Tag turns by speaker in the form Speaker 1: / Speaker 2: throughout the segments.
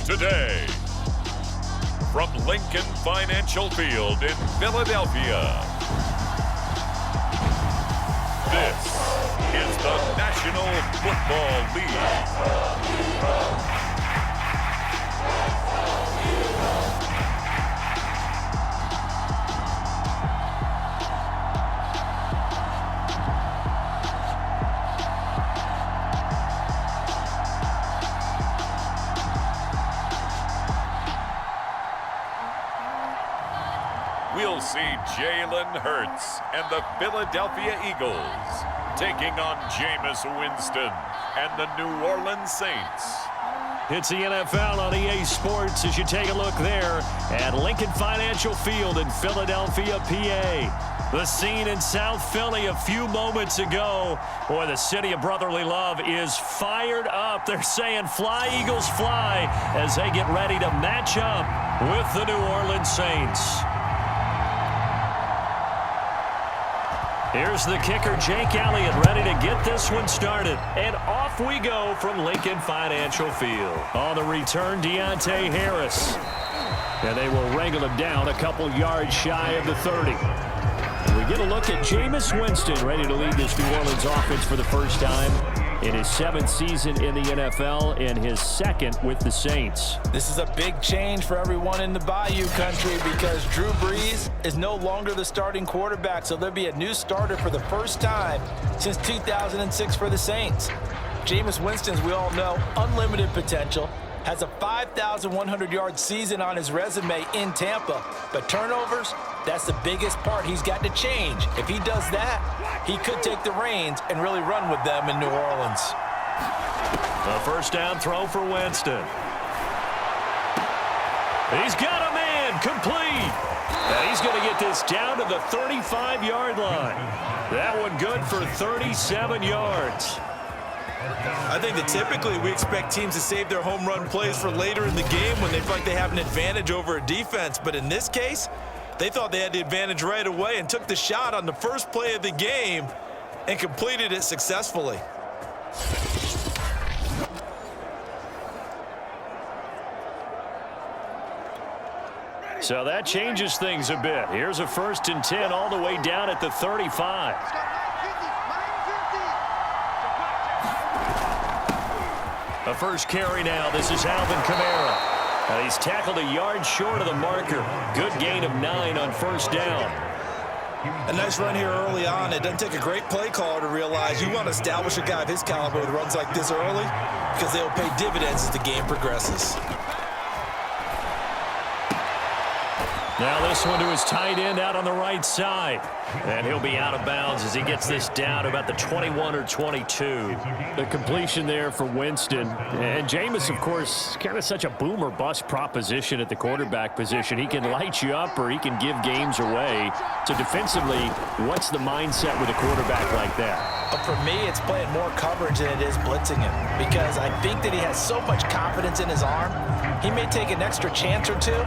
Speaker 1: today. From Lincoln Financial Field in Philadelphia, this is the National Football League. We'll see Jalen Hurts and the Philadelphia Eagles taking on Jameis Winston and the New Orleans Saints.
Speaker 2: It's the NFL on EA Sports as you take a look there at Lincoln Financial Field in Philadelphia, PA. The scene in South Philly a few moments ago. Boy, the city of brotherly love is fired up. They're saying, "Fly, Eagles, fly," as they get ready to match up with the New Orleans Saints. Here's the kicker, Jake Elliott, ready to get this one started. And off we go from Lincoln Financial Field. On the return, Deontay Harris. And they will wrangle him down a couple yards shy of the 30. And we get a look at Jameis Winston, ready to lead this New Orleans offense for the first time in his 7th season in the NFL and his 2nd with the Saints.
Speaker 3: This is a big change for everyone in the Bayou country because Drew Brees is no longer the starting quarterback, so there'll be a new starter for the first time since 2006 for the Saints. Jameis Winston, as we all know, unlimited potential, has a 5,100-yard season on his resume in Tampa, but turnovers, that's the biggest part he's got to change. If he does that, he could take the reins and really run with them in New Orleans.
Speaker 2: A first down throw for Winston. He's got a man, complete. And he's going to get this down to the 35-yard line. That one good for 37 yards.
Speaker 4: I think that typically we expect teams to save their home run plays for later in the game when they feel like they have an advantage over a defense. But in this case, they thought they had the advantage right away and took the shot on the first play of the game and completed it successfully.
Speaker 2: So that changes things a bit. Here's a 1st and 10 all the way down at the 35. A first carry now. This is Alvin Kamara. And he's tackled a yard short of the marker. Good gain of 9 on first down.
Speaker 4: A nice run here early on. It doesn't take a great play caller to realize you want to establish a guy of his caliber with runs like this early because they'll pay dividends as the game progresses.
Speaker 2: Now this one to his tight end out on the right side. And he'll be out of bounds as he gets this down about the 21 or 22. The completion there for Winston. And Jameis, of course, kind of such a boom or bust proposition at the quarterback position. He can light you up or he can give games away. So defensively, what's the mindset with a quarterback like that?
Speaker 3: For me, it's playing more coverage than it is blitzing him because I think that he has so much confidence in his arm. He may take an extra chance or two.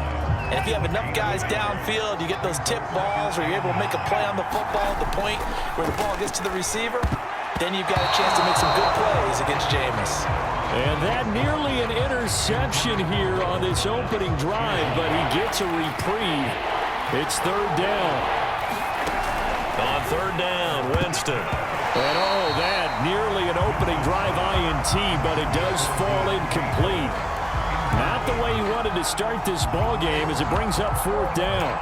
Speaker 3: And if you have enough guys downfield, you get those tip balls or you're able to make a play on the football at the point where the ball gets to the receiver, then you've got a chance to make some good plays against Jameis.
Speaker 2: And that nearly an interception here on this opening drive, but he gets a reprieve. It's 3rd down. On 3rd down, Winston. And that nearly an opening drive INT, but it does fall incomplete. Not the way he wanted to start this ball game as it brings up 4th down.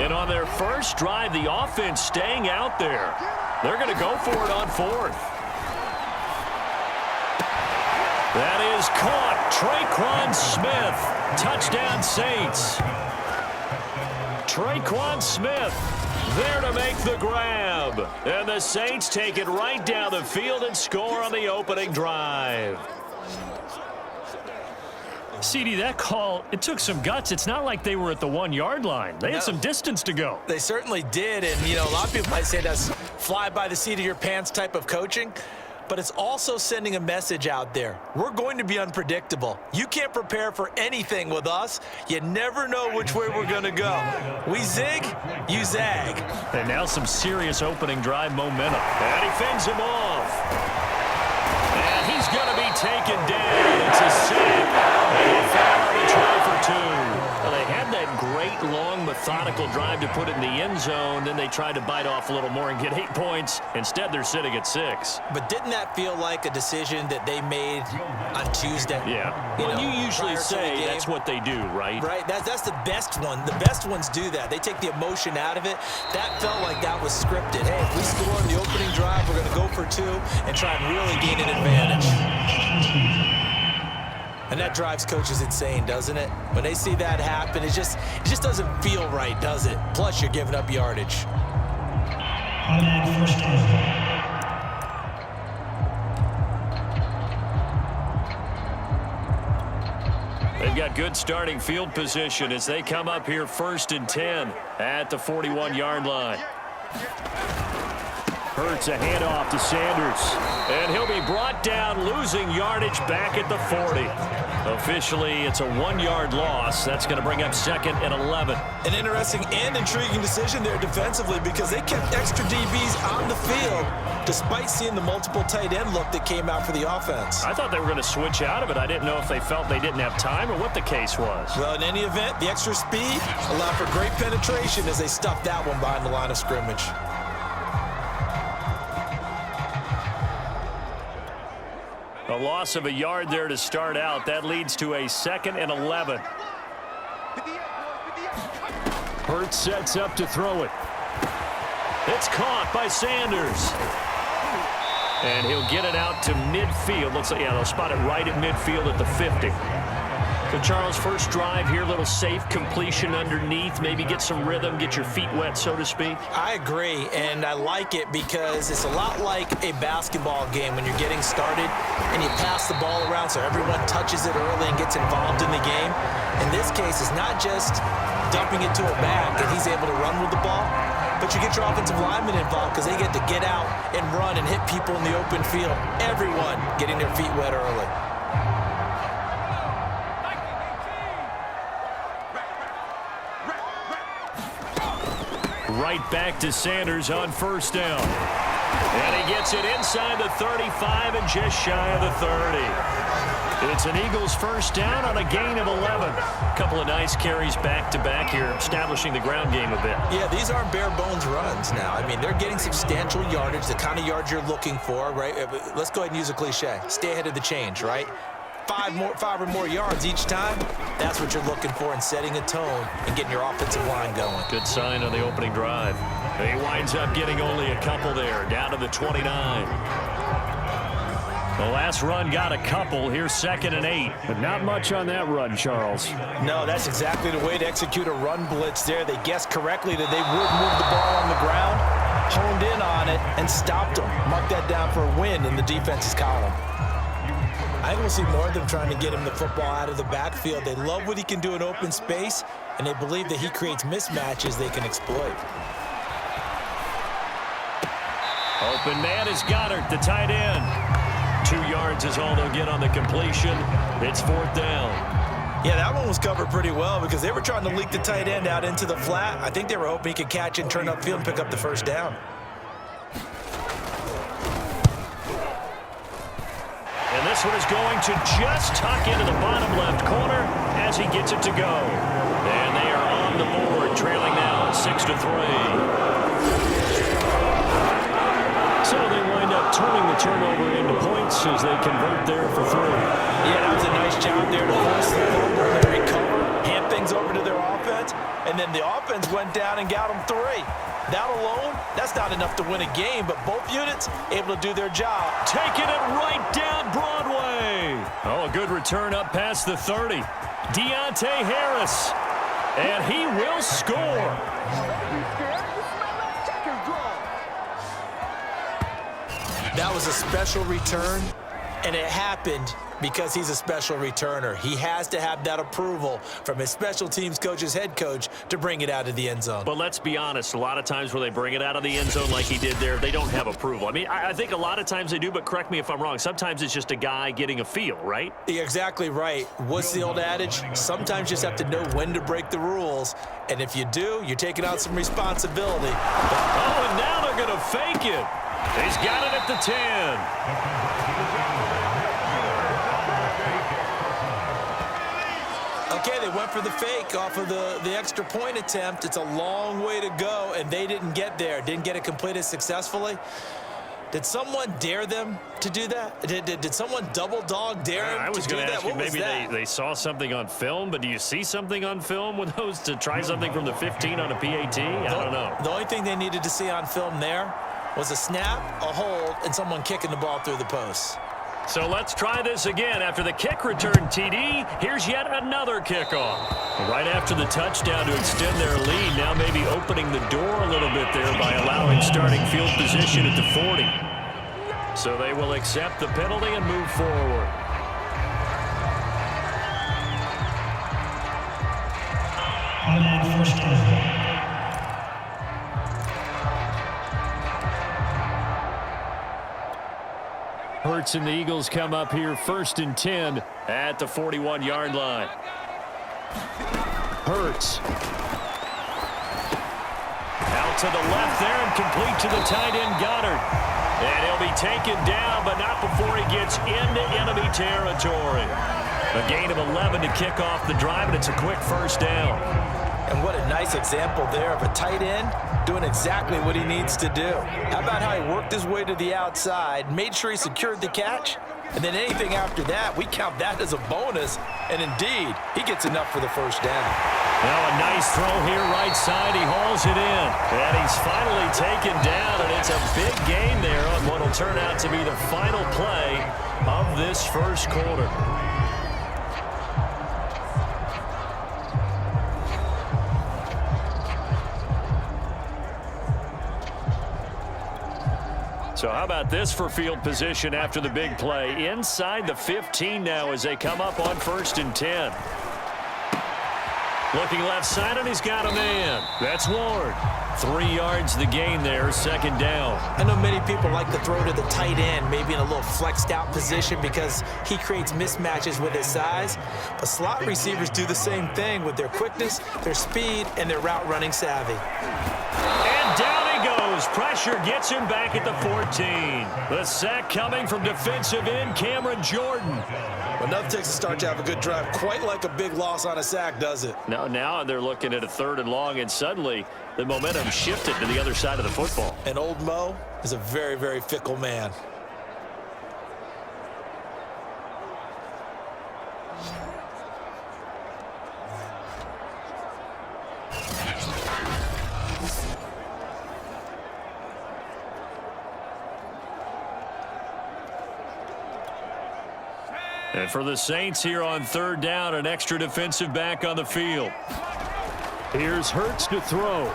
Speaker 2: And on their first drive, the offense staying out there. They're going to go for it on 4th. That is caught. Traquan Smith. Touchdown Saints. Traquan Smith there to make the grab. And the Saints take it right down the field and score on the opening drive. CD, that call, it took some guts. It's not like they were at the 1-yard line. They had some distance to go.
Speaker 3: They certainly did. And, you know, a lot of people might say that's fly by the seat of your pants type of coaching.
Speaker 4: but it's also sending a message out there. We're going to be unpredictable. You can't prepare for anything with us. You never know which way we're going to go. We zig, you zag.
Speaker 2: And now some serious opening drive momentum. And he fends him off. And he's going to be taken down. It's a sack. And a foul on the try for 2. Well, they had that great, long, methodical drive to put it in the end zone. Then they tried to bite off a little more and get 8 points. Instead, they're sitting at 6.
Speaker 4: But didn't that feel like a decision that they made on Tuesday?
Speaker 2: Yeah. Well, you usually say that's what they do, right?
Speaker 4: Right. That's the best one. The best ones do that. They take the emotion out of it. That felt like that was scripted. Hey, if we score on the opening drive, we're going to go for 2 and try and really gain an advantage. And that drives coaches insane, doesn't it? When they see that happen, it just doesn't feel right, does it? Plus, you're giving up yardage.
Speaker 2: They've got good starting field position as they come up here 1st and 10 at the 41-yard line. Hurts a handoff to Sanders. And he'll be brought down, losing yardage back at the 40. Officially, it's a 1-yard loss. That's going to bring up 2nd and 11.
Speaker 4: An interesting and intriguing decision there defensively because they kept extra DBs on the field despite seeing the multiple tight end look that came out for the offense.
Speaker 2: I thought they were going to switch out of it. I didn't know if they felt they didn't have time or what the case was.
Speaker 4: Well, in any event, the extra speed allowed for great penetration as they stuffed that one behind the line of scrimmage.
Speaker 2: A loss of a yard there to start out. That leads to a 2nd and 11. Hurts sets up to throw it. It's caught by Sanders. And he'll get it out to midfield. Looks like, yeah, they'll spot it right at midfield at the 50. So, Charles, first drive here, little safe completion underneath. Maybe get some rhythm, get your feet wet, so to speak.
Speaker 4: I agree, and I like it because it's a lot like a basketball game when you're getting started and you pass the ball around so everyone touches it early and gets involved in the game. In this case, it's not just dumping it to a back and he's able to run with the ball, but you get your offensive linemen involved because they get to get out and run and hit people in the open field. Everyone getting their feet wet early.
Speaker 2: Right back to Sanders on 1st down. And he gets it inside the 35 and just shy of the 30. It's an Eagles 1st down on a gain of 11. A couple of nice carries back-to-back here, establishing the ground game a bit.
Speaker 4: Yeah, these aren't bare-bones runs now. I mean, they're getting substantial yardage, the kind of yards you're looking for, right? Let's go ahead and use a cliche. Stay ahead of the change, right? 5 or more yards each time, that's what you're looking for in setting a tone and getting your offensive line going.
Speaker 2: Good sign on the opening drive. He winds up getting only a couple there, down to the 29. The last run got a couple. Here's 2nd and 8. But not much on that run, Charles.
Speaker 3: No, that's exactly the way to execute a run blitz there. They guessed correctly that they would move the ball on the ground, honed in on it, and stopped them. Mark that down for a win in the defense's column.
Speaker 4: I think we'll see more of them trying to get him the football out of the backfield. They love what he can do in open space, and they believe that he creates mismatches they can exploit.
Speaker 2: Open man is Goddard, the tight end. 2 yards is all they'll get on the completion. It's 4th down.
Speaker 4: Yeah, that one was covered pretty well because they were trying to leak the tight end out into the flat. I think they were hoping he could catch and turn upfield and pick up the 1st down.
Speaker 2: And this one is going to just tuck into the bottom left corner as he gets it to go. And they are on the board, trailing now 6-3. So they wind up turning the turnover into points as they convert there for 3.
Speaker 3: Yeah, that was a nice job there to force the fumble, to recover, hand things over to their offense, and then the offense went down and got them 3. That alone, that's not enough to win a game, but both units able to do their job.
Speaker 2: Taking it right down Broadway. Oh, a good return up past the 30. Deontay Harris, and he will score.
Speaker 4: That was a special return, and it happened Because he's a special returner. He has to have that approval from his special teams coach's head coach to bring it out of the end zone.
Speaker 2: But let's be honest, a lot of times when they bring it out of the end zone like he did there, they don't have approval. I mean, I think a lot of times they do, but correct me if I'm wrong. Sometimes it's just a guy getting a feel, right?
Speaker 4: You're exactly right. What's the old adage? Sometimes you just have to know when to break the rules. And if you do, you're taking on some responsibility.
Speaker 2: Oh, and now they're going to fake it. He's got it at the 10.
Speaker 4: Okay, they went for the fake off of the extra point attempt. It's a long way to go, and they didn't get there. Didn't get it completed successfully. Did someone dare them to do that? Did someone double dog dare him to do that?
Speaker 2: I was going to ask you, maybe
Speaker 4: that?
Speaker 2: they saw something on film, but do you see something on film with those to try something from the 15 on a PAT? I don't know.
Speaker 4: The only thing they needed to see on film there was a snap, a hold, and someone kicking the ball through the post.
Speaker 2: So let's try this again. After the kick return TD, here's yet another kickoff. Right after the touchdown to extend their lead, now maybe opening the door a little bit there by allowing starting field position at the 40. So they will accept the penalty and move forward. Hurts and the Eagles come up here 1st and 10 at the 41-yard line. Hurts. Out to the left there and complete to the tight end Goddard. And he'll be taken down, but not before he gets into enemy territory. A gain of 11 to kick off the drive, and it's a quick first down.
Speaker 3: And what a nice example there of a tight end doing exactly what he needs to do. How about how he worked his way to the outside, made sure he secured the catch, and then anything after that, we count that as a bonus. And indeed, he gets enough for the first down.
Speaker 2: Now a nice throw here right side. He hauls it in. And he's finally taken down, and it's a big gain there on what will turn out to be the final play of this first quarter. So how about this for field position after the big play? Inside the 15 now as they come up on 1st and 10. Looking left side, and he's got a man. That's Ward. 3 yards the gain there, 2nd down.
Speaker 4: I know many people like to throw to the tight end, maybe in a little flexed out position because he creates mismatches with his size. But slot receivers do the same thing with their quickness, their speed, and their route running savvy.
Speaker 2: And down he goes. Pressure gets him back at the 14. The sack coming from defensive end Cameron Jordan.
Speaker 4: Well, nothing takes a start to have a good drive quite like a big loss on a sack, does it?
Speaker 2: Now they're looking at a 3rd and long, and suddenly the momentum shifted to the other side of the football.
Speaker 4: And old Mo is a very, very fickle man.
Speaker 2: And for the Saints here on 3rd down, an extra defensive back on the field. Here's Hurts to throw.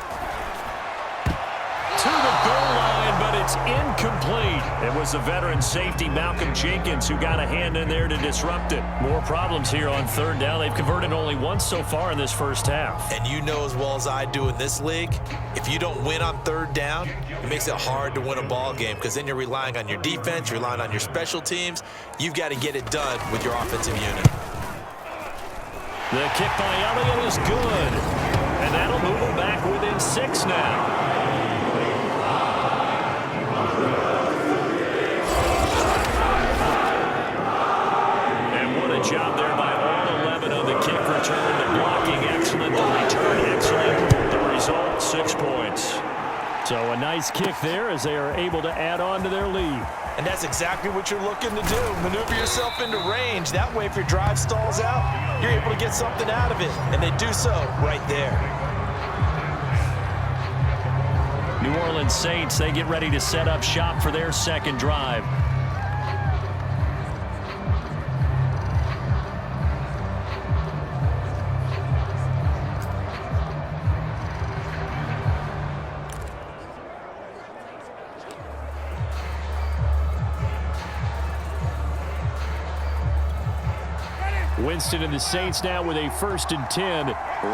Speaker 2: To the goal line, but it's incomplete. It was the veteran safety Malcolm Jenkins who got a hand in there to disrupt it. More problems here on 3rd down. They've converted only once so far in this first half.
Speaker 4: And you know as well as I do in this league, if you don't win on 3rd down, it makes it hard to win a ball game because then you're relying on your defense, you're relying on your special teams. You've got to get it done with your offensive unit.
Speaker 2: The kick by Elliott is good. And that'll move him back within 6 now. Job there by all 11 on the kick return. The blocking excellent, the return excellent. The result, 6 points. So a nice kick there as they are able to add on to their lead.
Speaker 3: And that's exactly what you're looking to do. Maneuver yourself into range. That way, if your drive stalls out, you're able to get something out of it. And they do so right there.
Speaker 2: New Orleans Saints, they get ready to set up shop for their 2nd drive. Winston and the Saints now with a 1st and 10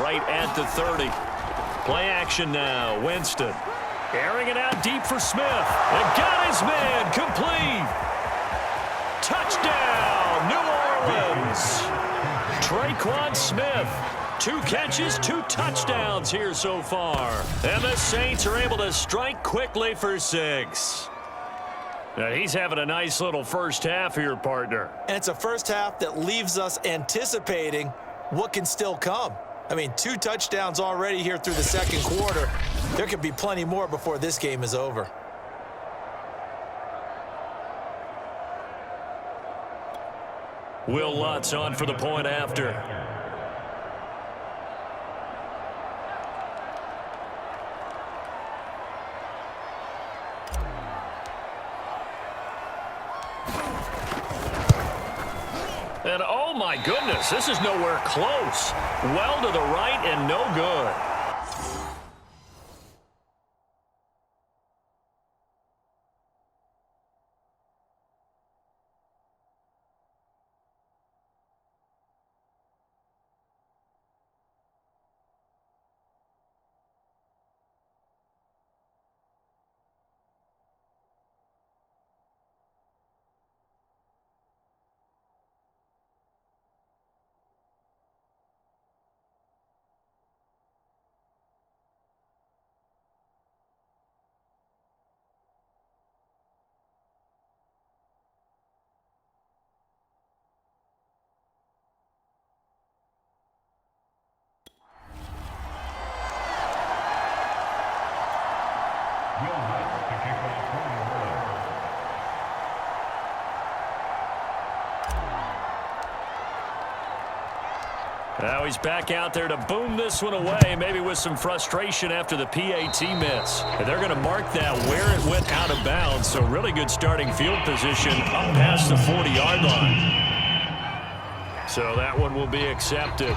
Speaker 2: right at the 30. Play action now. Winston airing it out deep for Smith. And got his man complete. Touchdown, New Orleans. Traquan Smith. 2 catches, 2 touchdowns here so far. And the Saints are able to strike quickly for 6. Now he's having a nice little first half here, partner.
Speaker 4: And it's a first half that leaves us anticipating what can still come. I mean, 2 touchdowns already here through the second quarter. There could be plenty more before this game is over.
Speaker 2: Will Lutz on for the point after. And oh my goodness, this is nowhere close. Well to the right and no good. Now he's back out there to boom this one away, maybe with some frustration after the PAT miss. And they're going to mark that where it went out of bounds, so really good starting field position up past the 40-yard line. So that one will be accepted.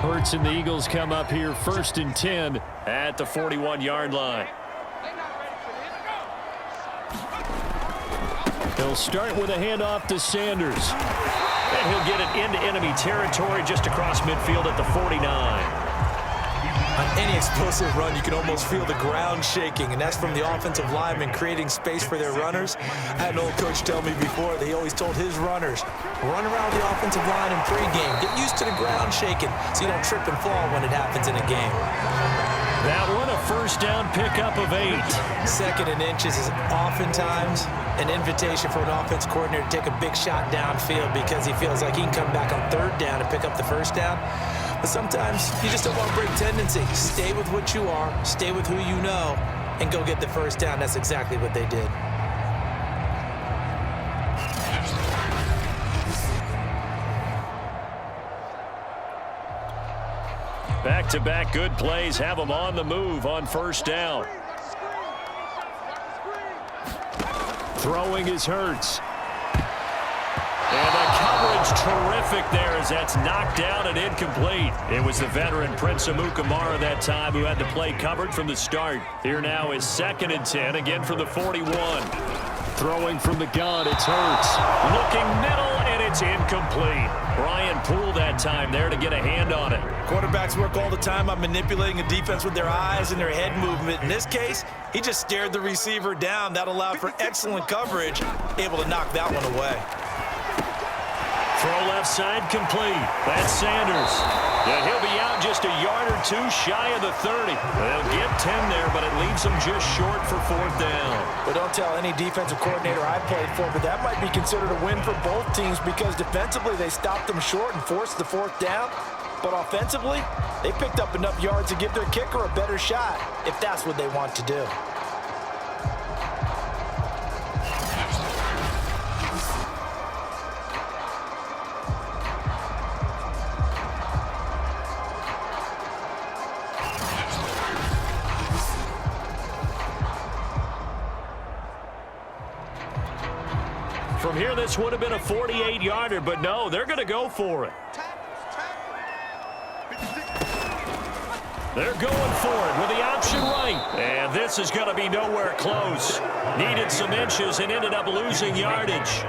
Speaker 2: Hurts and the Eagles come up here 1st and 10 at the 41-yard line. He'll start with a handoff to Sanders. And he'll get it into enemy territory just across midfield at the 49.
Speaker 4: On any explosive run, you can almost feel the ground shaking, and that's from the offensive linemen creating space for their runners. I had an old coach tell me before that he always told his runners, run around the offensive line in pregame. Get used to the ground shaking so you don't trip and fall when it happens in a game.
Speaker 2: That one, a first down pickup of 8.
Speaker 4: 2nd and inches is oftentimes an invitation for an offense coordinator to take a big shot downfield because he feels like he can come back on 3rd down and pick up the first down. But sometimes you just don't want to break tendency. Stay with what you are, stay with who you know, and go get the first down. That's exactly what they did.
Speaker 2: Back-to-back good plays have them on the move on first down. Throwing is Hurts. And the coverage terrific there as that's knocked down and incomplete. It was the veteran Prince Amukamara that time who had the play covered from the start. Here now is 2nd and 10, again from the 41. Throwing from the gun, it's Hurts. Looking middle, and it's incomplete. Brian Poole that time there to get a hand on it.
Speaker 4: Quarterbacks work all the time on manipulating a defense with their eyes and their head movement. In this case, he just stared the receiver down. That allowed for excellent coverage, able to knock that one away.
Speaker 2: Throw left side complete. That's Sanders. Yeah, he'll be out just a yard or 2 shy of the 30. They'll get 10 there, but it leaves them just short for 4th down.
Speaker 3: But don't tell any defensive coordinator I played for, but that might be considered a win for both teams because defensively they stopped them short and forced the 4th down. But offensively, they picked up enough yards to give their kicker a better shot if that's what they want to do.
Speaker 2: From here, this would have been a 48-yarder, but no, they're going to go for it. They're going for it with the option right. And this is going to be nowhere close. Needed some inches and ended up losing yardage.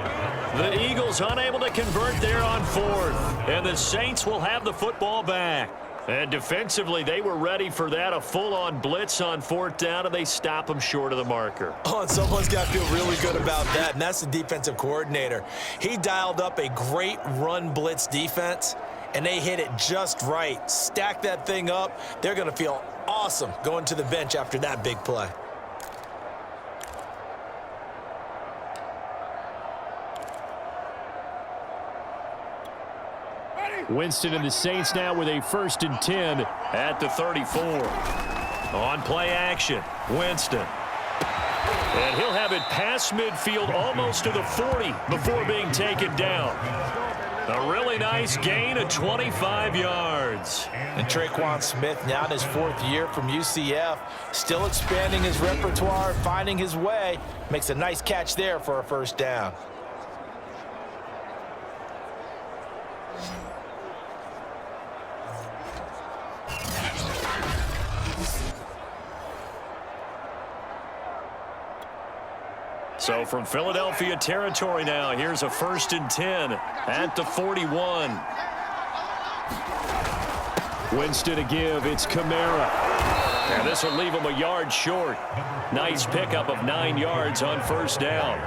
Speaker 2: The Eagles unable to convert there on fourth. And the Saints will have the football back. And defensively, they were ready for that, a full-on blitz on fourth down, and they stop them short of the marker.
Speaker 4: Oh, and someone's got to feel really good about that, and that's the defensive coordinator. He dialed up a great run blitz defense, and they hit it just right. Stack that thing up. They're going to feel awesome going to the bench after that big play.
Speaker 2: Winston and the Saints now with a 1st and 10 at the 34. On play action, Winston. And he'll have it past midfield almost to the 40 before being taken down. A really nice gain of 25 yards.
Speaker 3: And Traquan Smith now in his 4th year from UCF, still expanding his repertoire, finding his way. Makes a nice catch there for a 1st down.
Speaker 2: So from Philadelphia territory now, here's a 1st and 10 at the 41. Winston to give, it's Kamara. And this will leave him a yard short. Nice pickup of 9 yards on 1st down.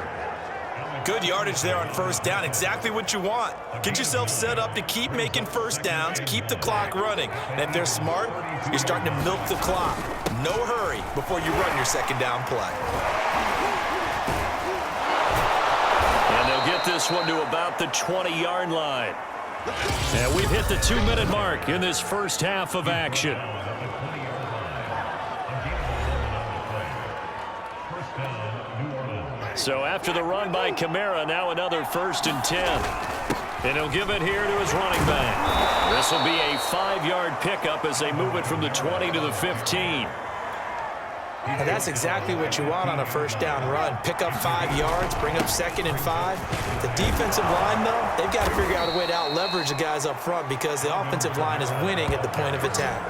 Speaker 4: Good yardage there on 1st down, exactly what you want. Get yourself set up to keep making 1st downs, keep the clock running. And if they're smart, you're starting to milk the clock. No hurry before you run your 2nd down play.
Speaker 2: And they'll get this one to about the 20-yard line. And we've hit the 2-minute mark in this first half of action. So after the run by Kamara, now another 1st and 10. And he'll give it here to his running back. This will be a 5-yard pickup as they move it from the 20 to the 15.
Speaker 3: And that's exactly what you want on a 1st down run. Pick up 5 yards, bring up 2nd and 5. The defensive line, though, they've got to figure out a way to out-leverage the guys up front because the offensive line is winning at the point of attack.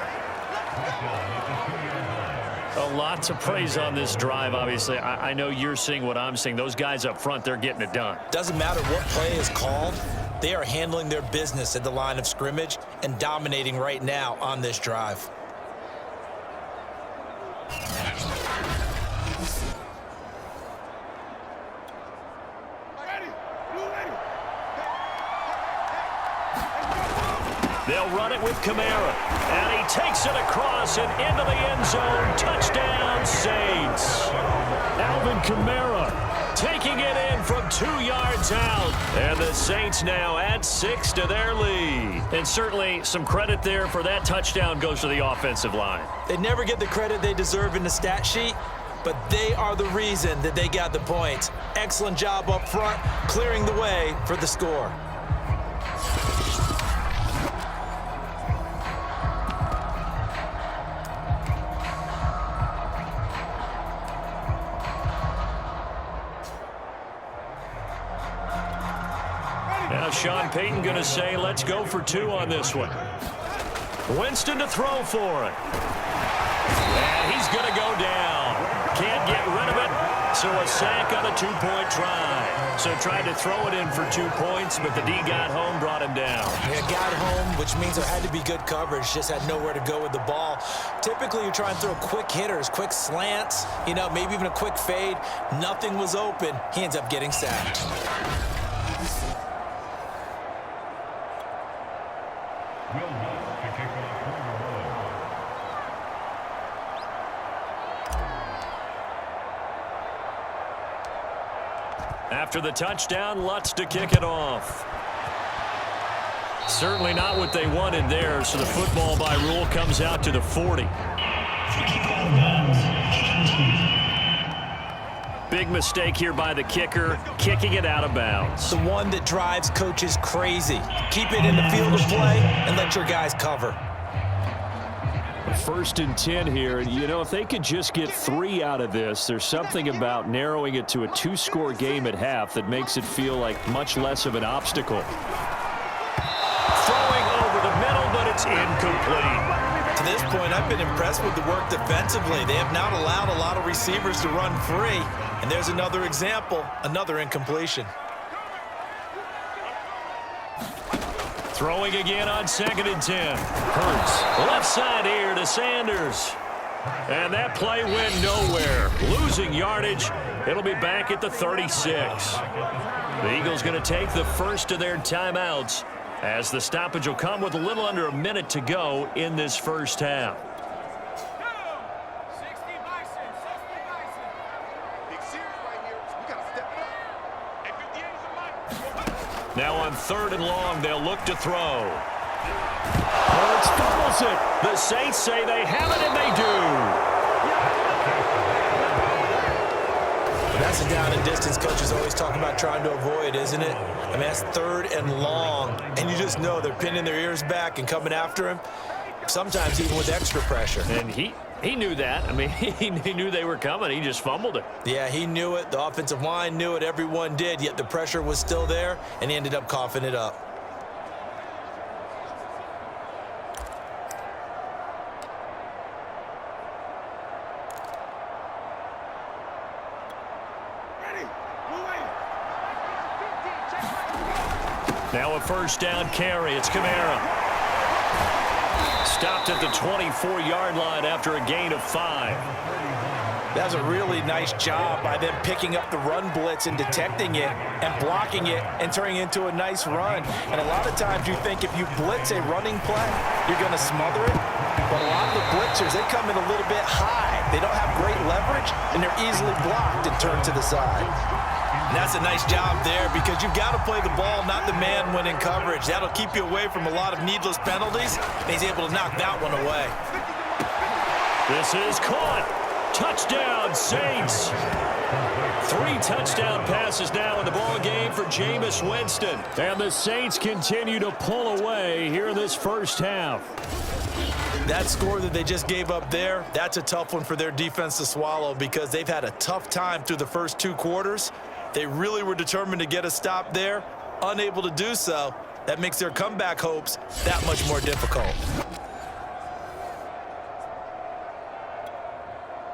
Speaker 2: A lot to praise on this drive, obviously. I know you're seeing what I'm seeing. Those guys up front, they're getting it done.
Speaker 4: Doesn't matter what play is called. They are handling their business at the line of scrimmage and dominating right now on this drive.
Speaker 2: They'll run it with Kamara. And he takes it across and into the end zone. Touchdown, Saints. Alvin Kamara taking it in from 2 yards out. And the Saints now add 6 to their lead. And certainly some credit there for that touchdown goes to the offensive line.
Speaker 4: They never get the credit they deserve in the stat sheet, but they are the reason that they got the points. Excellent job up front, clearing the way for the score.
Speaker 2: Now Sean Payton going to say, let's go for 2 on this one. Winston to throw for it. And he's going to go down. Can't get rid of it. So a sack on a 2-point try. So tried to throw it in for 2 points, but the D got home, brought him down.
Speaker 4: Yeah, got home, which means there had to be good coverage. Just had nowhere to go with the ball. Typically, you try and throw quick hitters, quick slants, maybe even a quick fade. Nothing was open. He ends up getting sacked.
Speaker 2: After the touchdown, Lutz to kick it off. Certainly not what they wanted there, so the football by rule comes out to the 40. Big mistake here by the kicker, kicking it out of bounds.
Speaker 4: The one that drives coaches crazy. Keep it in the field of play and let your guys cover.
Speaker 2: 1st and 10 here. If they could just get 3 out of this, there's something about narrowing it to a 2-score game at half that makes it feel like much less of an obstacle. Throwing over the middle, but it's incomplete.
Speaker 4: To this point, I've been impressed with the work defensively. They have not allowed a lot of receivers to run free. And there's another example, another incompletion.
Speaker 2: Throwing again on 2nd and 10. Hurts. Left side here to Sanders. And that play went nowhere. Losing yardage. It'll be back at the 36. The Eagles going to take the first of their timeouts as the stoppage will come with a little under a minute to go in this first half. Now on 3rd and long, they'll look to throw. Hurts fumbles it. The Saints say they have it, and they do.
Speaker 4: That's a down and distance coach is always talking about trying to avoid, isn't it? I mean, that's 3rd and long, and you just know they're pinning their ears back and coming after him, sometimes even with extra pressure.
Speaker 2: And he knew that. I mean, he knew they were coming. He just fumbled it.
Speaker 4: Yeah, he knew it. The offensive line knew it. Everyone did, yet the pressure was still there, and he ended up coughing it up.
Speaker 2: Now a first down carry. It's Kamara. Stopped at the 24-yard line after a gain of 5.
Speaker 3: That was a really nice job by them picking up the run blitz and detecting it and blocking it and turning it into a nice run. And a lot of times you think if you blitz a running play, you're going to smother it. But a lot of the blitzers, they come in a little bit high. They don't have great leverage, and they're easily blocked and turned to the side.
Speaker 4: And that's a nice job there because you've got to play the ball, not the man when in coverage. That'll keep you away from a lot of needless penalties. And he's able to knock that one away.
Speaker 2: This is caught. Touchdown, Saints. 3 touchdown passes now in the ball game for Jameis Winston. And the Saints continue to pull away here in this first half.
Speaker 4: That score that they just gave up there, that's a tough one for their defense to swallow because they've had a tough time through the first 2 quarters. They really were determined to get a stop there, unable to do so. That makes their comeback hopes that much more difficult.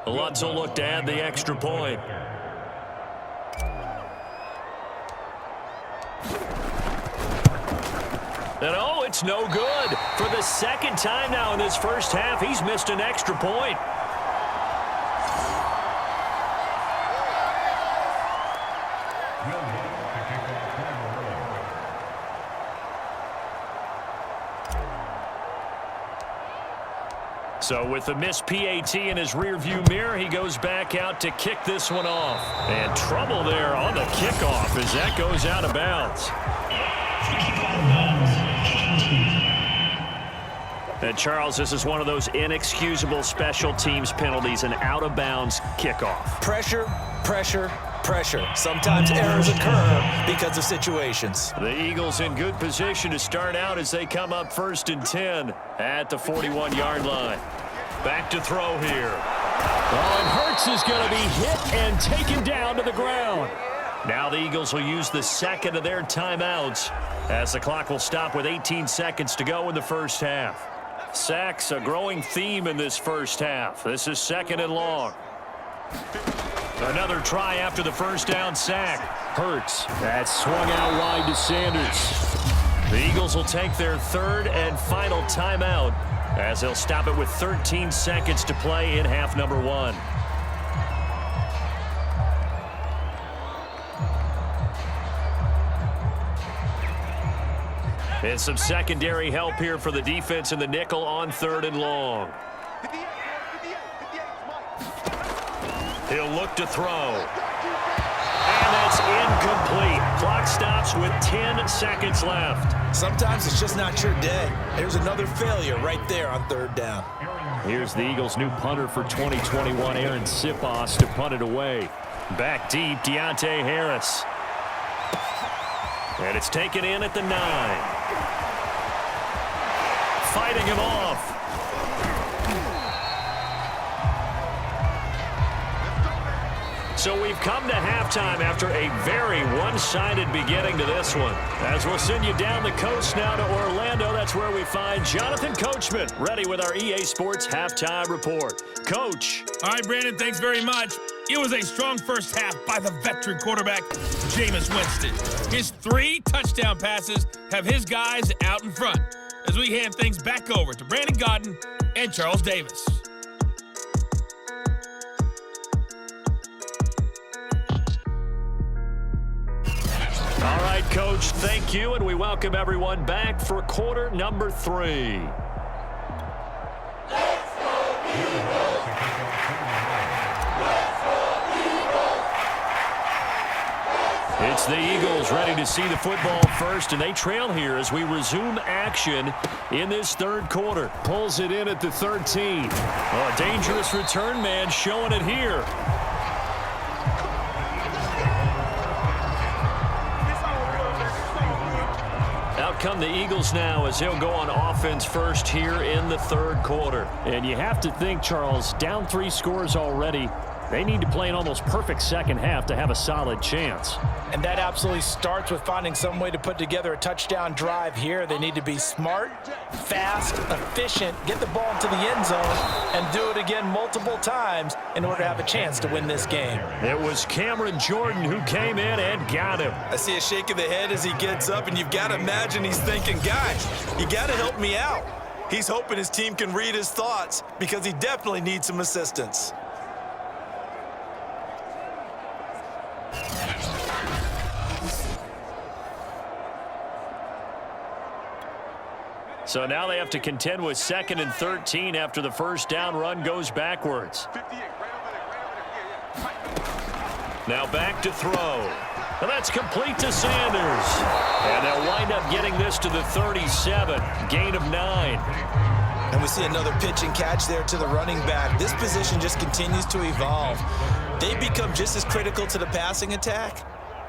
Speaker 2: Lutz will look to add the extra point. And oh, it's no good. For the second time now in this first half, he's missed an extra point. So with the missed PAT in his rearview mirror, he goes back out to kick this one off. And trouble there on the kickoff as that goes out of bounds. And Charles, this is one of those inexcusable special teams penalties, an out-of-bounds kickoff.
Speaker 4: Pressure, pressure, pressure. Sometimes errors occur because of situations.
Speaker 2: The Eagles in good position to start out as they come up 1st and 10 at the 41-yard line. Back to throw here. Oh, and Hurts is going to be hit and taken down to the ground. Now the Eagles will use the second of their timeouts as the clock will stop with 18 seconds to go in the first half. Sacks, a growing theme in this first half. This is 2nd and long. Another try after the first down sack. Hurts. That swung out wide to Sanders. The Eagles will take their 3rd and final timeout as they'll stop it with 13 seconds to play in half number 1. And some secondary help here for the defense in the nickel on 3rd and long. He'll look to throw. And that's incomplete. Clock stops with 10 seconds left.
Speaker 4: Sometimes it's just not your day. There's another failure right there on 3rd down.
Speaker 2: Here's the Eagles' new punter for 2021, Aaron Sipos, to punt it away. Back deep, Deontay Harris. And it's taken in at the 9. Fighting him off. So we've come to halftime after a very one-sided beginning to this one. As we'll send you down the coast now to Orlando, that's where we find Jonathan Coachman, ready with our EA Sports Halftime Report. Coach.
Speaker 5: All right, Brandon, thanks very much. It was a strong first half by the veteran quarterback, Jameis Winston. His 3 touchdown passes have his guys out in front as we hand things back over to Brandon Godden and Charles Davis.
Speaker 2: All right, Coach, thank you, and we welcome everyone back for quarter number 3. It's the Eagles ready to see the football first, and they trail here as we resume action in this third quarter. Pulls it in at the 13. Oh, a dangerous return man showing it here. Out come the Eagles now as they'll go on offense first here in the third quarter.
Speaker 6: And you have to think, Charles, down 3 scores already. They need to play an almost perfect second half to have a solid chance.
Speaker 3: And that absolutely starts with finding some way to put together a touchdown drive here. They need to be smart, fast, efficient, get the ball into the end zone, and do it again multiple times in order to have a chance to win this game.
Speaker 2: It was Cameron Jordan who came in and got him.
Speaker 4: I see a shake of the head as he gets up, and you've got to imagine he's thinking, guys, you got to help me out. He's hoping his team can read his thoughts because he definitely needs some assistance.
Speaker 2: So now they have to contend with 2nd and 13 after the first down run goes backwards. Now back to throw. And that's complete to Sanders. And they'll wind up getting this to the 37. Gain of 9.
Speaker 4: And we see another pitch and catch there to the running back. This position just continues to evolve. They become just as critical to the passing attack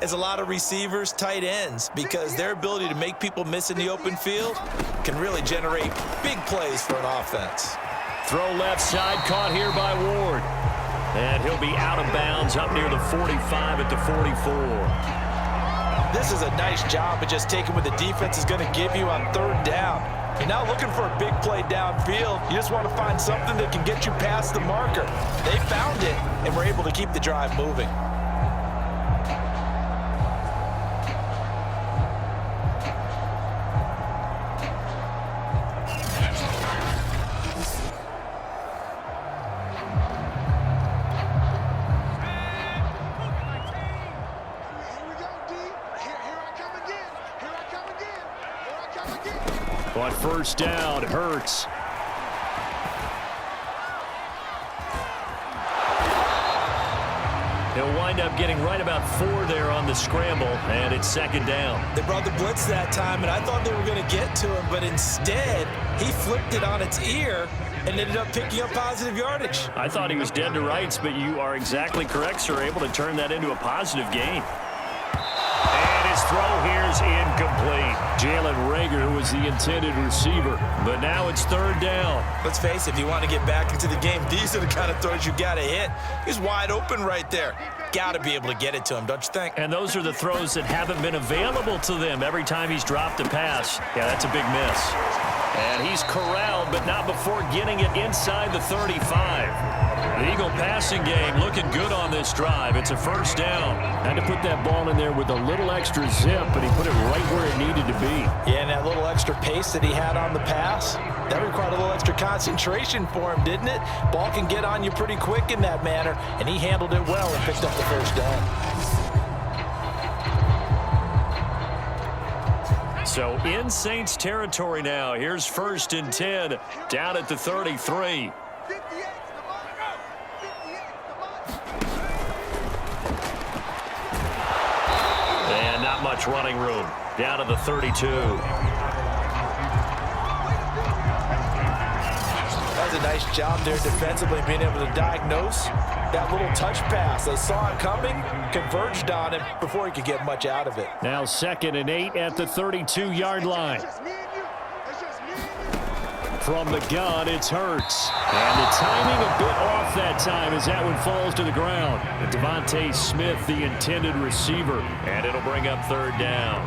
Speaker 4: as a lot of receivers, tight ends, because their ability to make people miss in the open field can really generate big plays for an offense.
Speaker 2: Throw left side, caught here by Ward. And he'll be out of bounds up near the 45 at the 44.
Speaker 3: This is a nice job of just taking what the defense is going to give you on third down. You're not looking for a big play downfield. You just want to find something that can get you past the marker. They found it and were able to keep the drive moving.
Speaker 6: On first down, Hurts.
Speaker 2: He'll wind up getting right about 4 there on the scramble, and it's 2nd down.
Speaker 4: They brought the blitz that time, and I thought they were going to get to him, but instead, he flipped it on its ear and ended up picking up positive yardage.
Speaker 2: I thought he was dead to rights, but you are exactly correct, sir, able to turn that into a positive gain. And his throw here is incomplete.
Speaker 6: Jalen Reagor was the intended receiver.
Speaker 2: But now it's 3rd down.
Speaker 4: Let's face it, if you want to get back into the game, these are the kind of throws you got to hit. He's wide open right there. Got to be able to get it to him, don't you think?
Speaker 2: And those are the throws that haven't been available to them every time he's dropped a pass. Yeah, that's a big miss. And he's corralled, but not before getting it inside the 35. The Eagle passing game looking good on this drive. It's a 1st down.
Speaker 6: Had to put that ball in there with a little extra zip, but he put it right where it needed to be.
Speaker 3: Yeah, and that little extra pace that he had on the pass, that required a little extra concentration for him, didn't it? Ball can get on you pretty quick in that manner, and he handled it well and picked up the 1st down.
Speaker 2: So in Saints territory now. Here's 1st and 10 down at the 33. And not much running room. Down to the 32.
Speaker 3: That was a nice job there defensively, being able to diagnose that little touch pass. They saw it coming, converged on him before he could get much out of it.
Speaker 6: Now 2nd and 8 at the 32-yard line.
Speaker 2: From the gun, it's Hurts. And the timing a bit off that time as that one falls to the ground. And Devontae Smith, the intended receiver. And it'll bring up third down.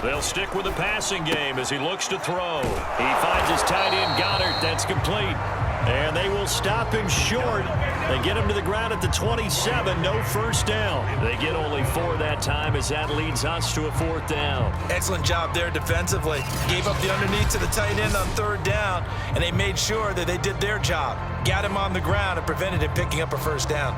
Speaker 2: They'll stick with the passing game as he looks to throw. He finds his tight end, Goddard. That's complete. And they will stop him short. They get him to the ground at the 27. No first down. They get only 4 that time as that leads us to a 4th down.
Speaker 4: Excellent job there defensively. Gave up the underneath to the tight end on 3rd down, and they made sure that they did their job. Got him on the ground and prevented him picking up a first down.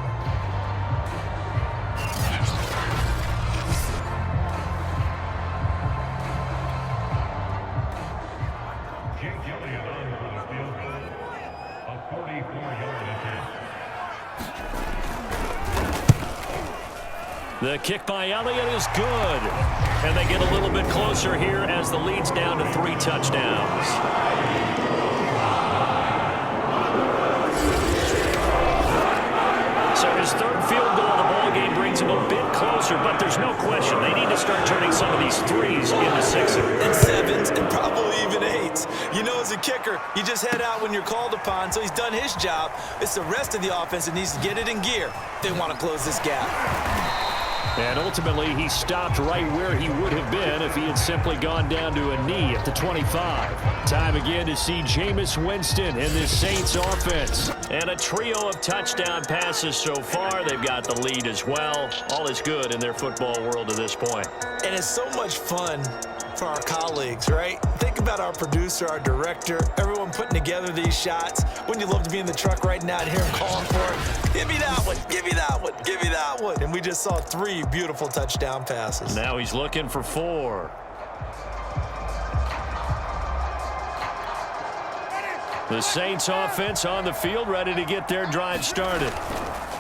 Speaker 2: The kick by Elliott is good. And they get a little bit closer here as the lead's down to 3 touchdowns. So his 3rd field goal of the ball game brings him a bit closer, but there's no question they need to start turning some of these 3s into 6s.
Speaker 4: And 7s and probably even 8s. You know, as a kicker, you just head out when you're called upon, so he's done his job. It's the rest of the offense that needs to get it in gear. They want to close this gap.
Speaker 2: And ultimately, he stopped right where he would have been if he had simply gone down to a knee at the 25. Time again to see Jameis Winston in this Saints offense. And a trio of touchdown passes so far. They've got the lead as well. All is good in their football world at this point.
Speaker 4: And it's so much fun for our colleagues, right? Think about our producer, our director, everyone putting together these shots. Wouldn't you love to be in the truck right now and hear him calling for it? Give me that one, give me that one, give me that one. And we just saw 3 beautiful touchdown passes.
Speaker 2: Now he's looking for 4. The Saints offense on the field, ready to get their drive started.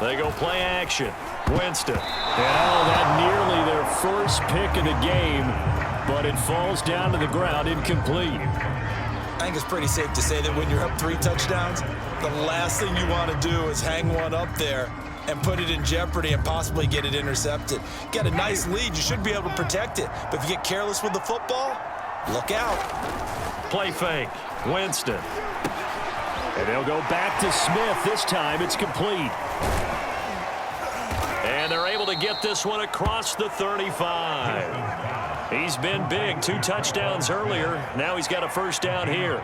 Speaker 2: They go play action. Winston. And that nearly their first pick of the game, but it falls down to the ground incomplete.
Speaker 4: I think it's pretty safe to say that when you're up 3 touchdowns, the last thing you want to do is hang one up there and put it in jeopardy and possibly get it intercepted. Get a nice lead, you should be able to protect it. But if you get careless with the football, look out.
Speaker 2: Play fake. Winston. And they'll go back to Smith. This time it's complete. And they're able to get this one across the 35. He's been big. 2 touchdowns earlier. Now he's got a first down here.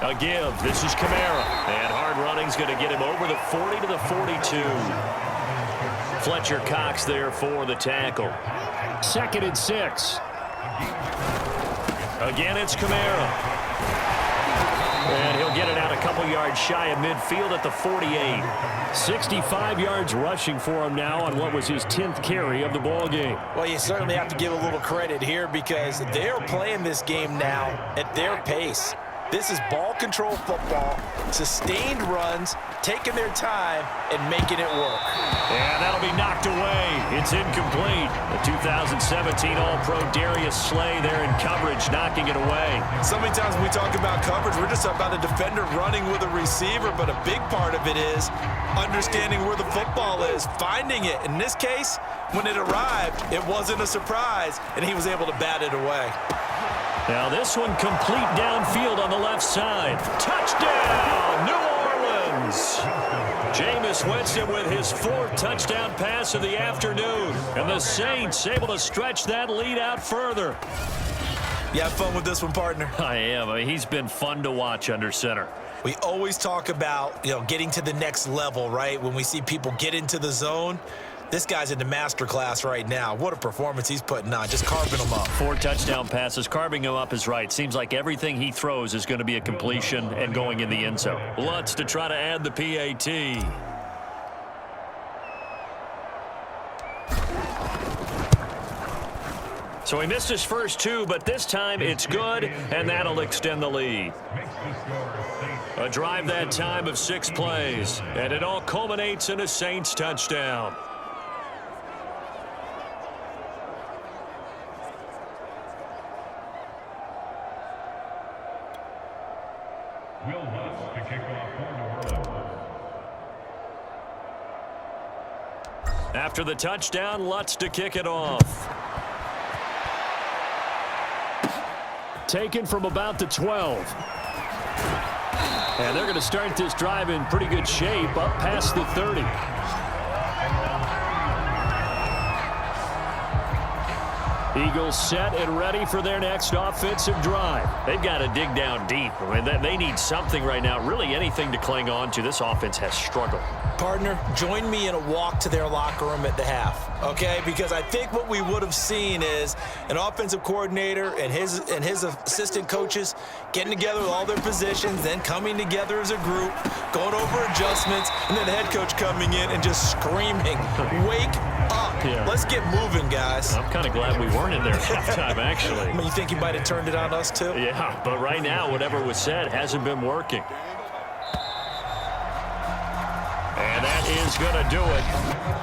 Speaker 2: A give. This is Kamara. And hard running's going to get him over the 40 to the 42. Fletcher Cox there for the tackle. 2nd and 6. Again, it's Kamara. And he'll get it out a couple yards shy of midfield at the 48. 65 yards rushing for him now on what was his 10th carry of the ball game.
Speaker 3: Well, you certainly have to give a little credit here because they're playing this game now at their pace. This is ball control football, sustained runs, taking their time and making it work.
Speaker 2: And that'll be knocked away. It's incomplete. The 2017 All-Pro Darius Slay there in coverage, knocking it away.
Speaker 4: So many times when we talk about coverage, we're just about a defender running with a receiver, but a big part of it is understanding where the football is, finding it. In this case, when it arrived, it wasn't a surprise, and he was able to bat it away.
Speaker 2: Now this one complete downfield on the left side. Touchdown, New Orleans! Jameis Winston with his 4th touchdown pass of the afternoon. And the Saints able to stretch that lead out further.
Speaker 4: You have fun with this one, partner?
Speaker 2: I am. I mean, he's been fun to watch under center.
Speaker 4: We always talk about, getting to the next level, right? When we see people get into the zone. This guy's in the master class right now. What a performance he's putting on, just carving them up.
Speaker 2: 4 touchdown passes. Carving him up is right. Seems like everything he throws is going to be a completion and going in the end zone. Lutz to try to add the PAT. So he missed his first 2, but this time it's good, and that'll extend the lead. A drive that time of 6 plays, and it all culminates in a Saints touchdown. After the touchdown, Lutz to kick it off. Taken from about the 12. And they're going to start this drive in pretty good shape up past the 30. Eagles set and ready for their next offensive drive. They've got to dig down deep. I mean, they need something right now, really anything to cling on to. This offense has struggled.
Speaker 4: Partner, join me in a walk to their locker room at the half, okay? Because I think what we would have seen is an offensive coordinator and his assistant coaches getting together with all their positions, then coming together as a group, going over adjustments, and then the head coach coming in and just screaming, "Wake up.
Speaker 2: Yeah.
Speaker 4: Let's get moving, guys."
Speaker 2: I'm kind of glad we weren't in there at halftime, actually.
Speaker 4: I mean, you think he might have turned it on us, too?
Speaker 2: Yeah, but right now, whatever was said hasn't been working. And that is going to do it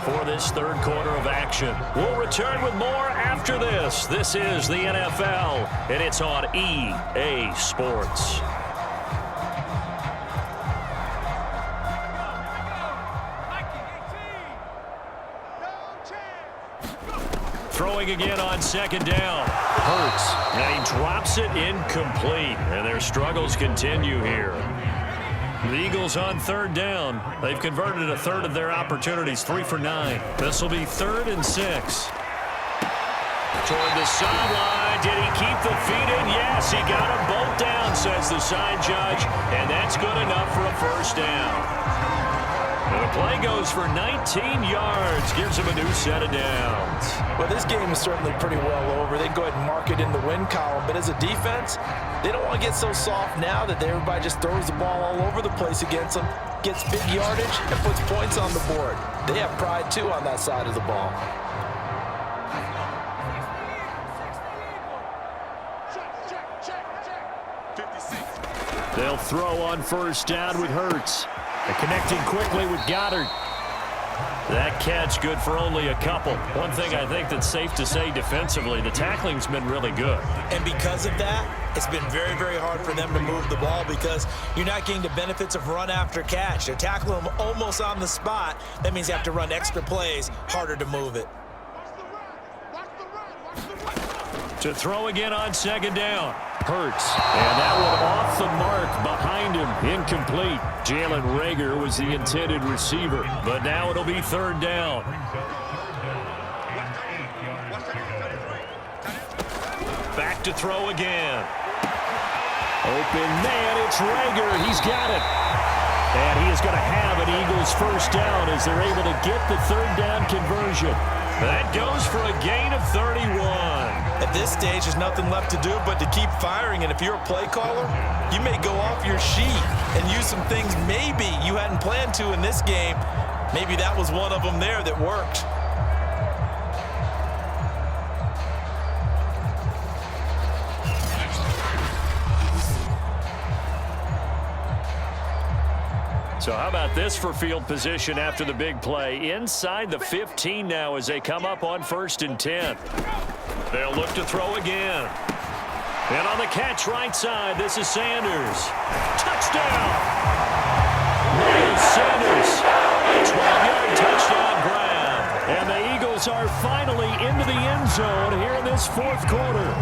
Speaker 2: for this third quarter of action. We'll return with more after this. This is the NFL, and it's on EA Sports. Throwing again on second down. Hurts. And he drops it incomplete. And their struggles continue here. The Eagles on third down. They've converted a third of their opportunities, 3 for 9. This will be 3rd and 6. Toward the sideline. Did he keep the feet in? Yes, he got them both down, says the side judge. And that's good enough for a first down. And the play goes for 19 yards. Gives him a new set of downs.
Speaker 3: Well, this game is certainly pretty well over. They can go ahead and mark it in the win column. But as a defense, they don't want to get so soft now that everybody just throws the ball all over the place against them, gets big yardage, and puts points on the board. They have pride, too, on that side of the ball.
Speaker 2: They'll throw on first down with Hurts. And connecting quickly with Goddard. That catch good for only a couple. One thing I think that's safe to say defensively, the tackling's been really good.
Speaker 4: And because of that, it's been very, very hard for them to move the ball because you're not getting the benefits of run after catch. They're tackling them almost on the spot. That means you have to run extra plays, harder to move it.
Speaker 2: To throw again on second down. Hurts. And that one off the mark behind him. Incomplete. Jalen Reagor was the intended receiver. But now it'll be third down. Back to throw again. Open man, it's Reagor. He's got it. And he is going to have an Eagles first down as they're able to get the third down conversion. That goes for a gain of 31.
Speaker 4: At this stage, there's nothing left to do but to keep firing. And if you're a play caller, you may go off your sheet and use some things maybe you hadn't planned to in this game. Maybe that was one of them there that worked.
Speaker 2: So how about this for field position after the big play? Inside the 15 now as they come up on 1st and 10. They'll look to throw again. And on the catch right side, this is Sanders. Touchdown! Miles Sanders. 12-yard touchdown grab. And the Eagles are finally into the end zone here in this fourth quarter.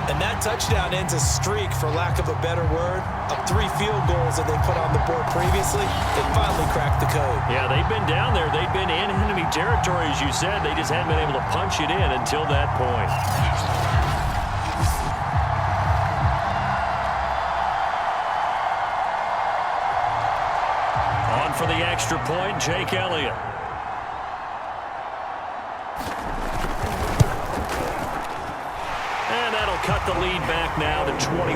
Speaker 4: And that touchdown ends a streak, for lack of a better word, of 3 field goals that they put on the board previously. They finally cracked the code.
Speaker 2: Yeah, they've been down there. They've been in enemy territory, as you said. They just hadn't been able to punch it in until that point. On for the extra point, Jake Elliott. Cut the lead back now to 21.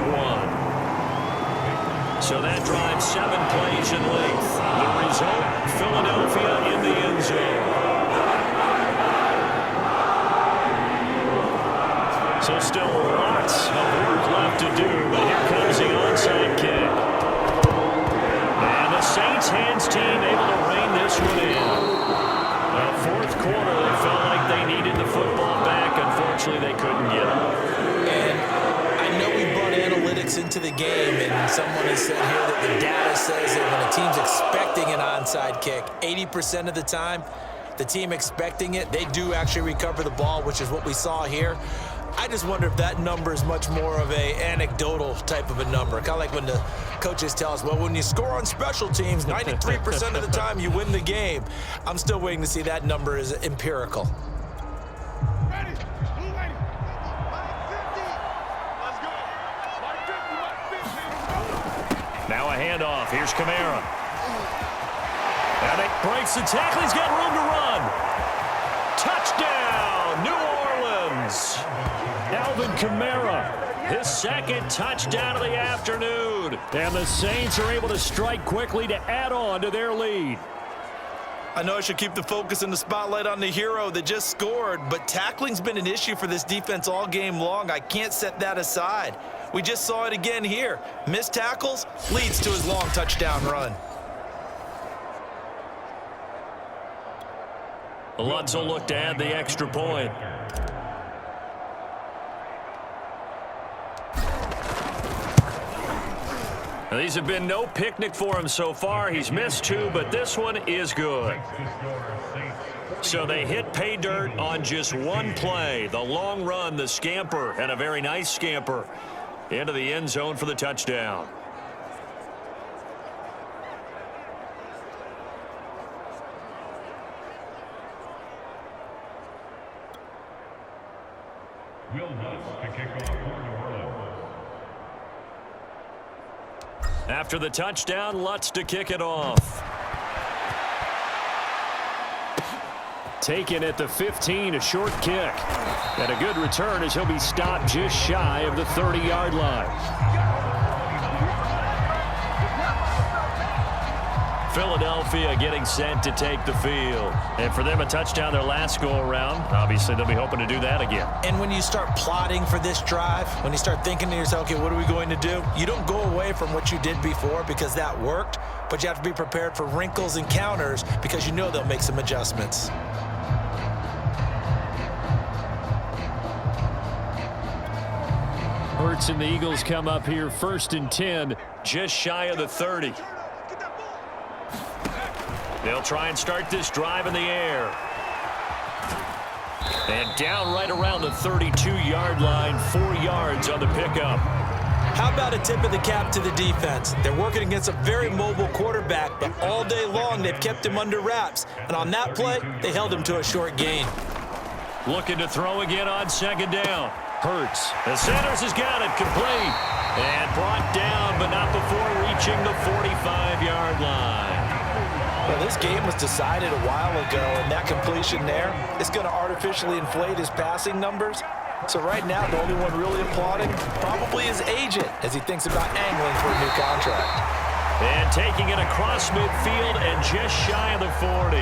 Speaker 2: So that drives 7 plays in length. The result, Philadelphia in the end zone. So still lots of work left to do, but here comes the onside kick. And the Saints hands team able to rein this one in. Well, fourth quarter, they felt like they needed the football back. Unfortunately, they couldn't get it.
Speaker 4: Into the game, and someone has said here that the data says that when a team's expecting an onside kick, 80% of the time, the team expecting it, they do actually recover the ball, which is what we saw here. I just wonder if that number is much more of a anecdotal type of a number. Kind of like when the coaches tell us, well, when you score on special teams, 93% of the time you win the game. I'm still waiting to see that number is empirical.
Speaker 2: Now a handoff. Here's Kamara. And it breaks the tackle. He's got room to run. Touchdown, New Orleans. Alvin Kamara, his second touchdown of the afternoon. And the Saints are able to strike quickly to add on to their lead.
Speaker 4: I know I should keep the focus and the spotlight on the hero that just scored, but tackling's been an issue for this defense all game long. I can't set that aside. We just saw it again here. Missed tackles leads to his long touchdown run.
Speaker 2: Lutz will look to add the extra point. Now, these have been no picnic for him so far. He's missed 2, but this one is good. So they hit pay dirt on just one play. The long run, the scamper, and a very nice scamper into the end zone for the touchdown.
Speaker 7: Will Lutz to kick off for New Orleans.
Speaker 2: After the touchdown, Lutz to kick it off. Taken at the 15, a short kick. And a good return as he'll be stopped just shy of the 30-yard line. Philadelphia getting set to take the field. And for them, a touchdown their last go-around. Obviously, they'll be hoping to do that again.
Speaker 4: And when you start plotting for this drive, when you start thinking to yourself, okay, what are we going to do? You don't go away from what you did before because that worked, but you have to be prepared for wrinkles and counters because you know they'll make some adjustments.
Speaker 2: Hurts and the Eagles come up here 1st and 10, just shy of the 30. They'll try and start this drive in the air. And down right around the 32-yard line, 4 yards on the pickup.
Speaker 4: How about a tip of the cap to the defense? They're working against a very mobile quarterback, but all day long they've kept him under wraps. And on that play, they held him to a short gain.
Speaker 2: Looking to throw again on 2nd down. Hurts. The Sanders has got it complete. And brought down, but not before reaching the 45-yard line.
Speaker 3: Well, this game was decided a while ago, and that completion there is going to artificially inflate his passing numbers. So right now, the only one really applauding probably his agent as he thinks about angling for a new contract.
Speaker 2: And taking it across midfield and just shy of the 40.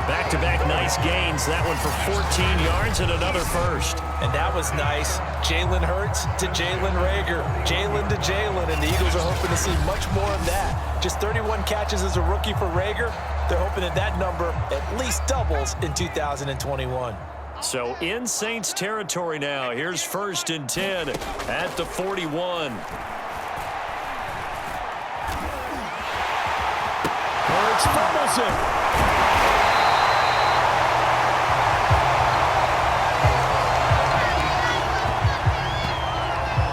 Speaker 2: Back-to-back nice gains. That one for 14 yards and another first.
Speaker 3: And that was nice. Jalen Hurts to Jalen Reagor. Jalen to Jalen, and the Eagles are hoping to see much more of that. Just 31 catches as a rookie for Reagor. They're hoping that that number at least doubles in 2021.
Speaker 2: So in Saints territory now. Here's 1st and 10 at the 41. Hurts fumbles it.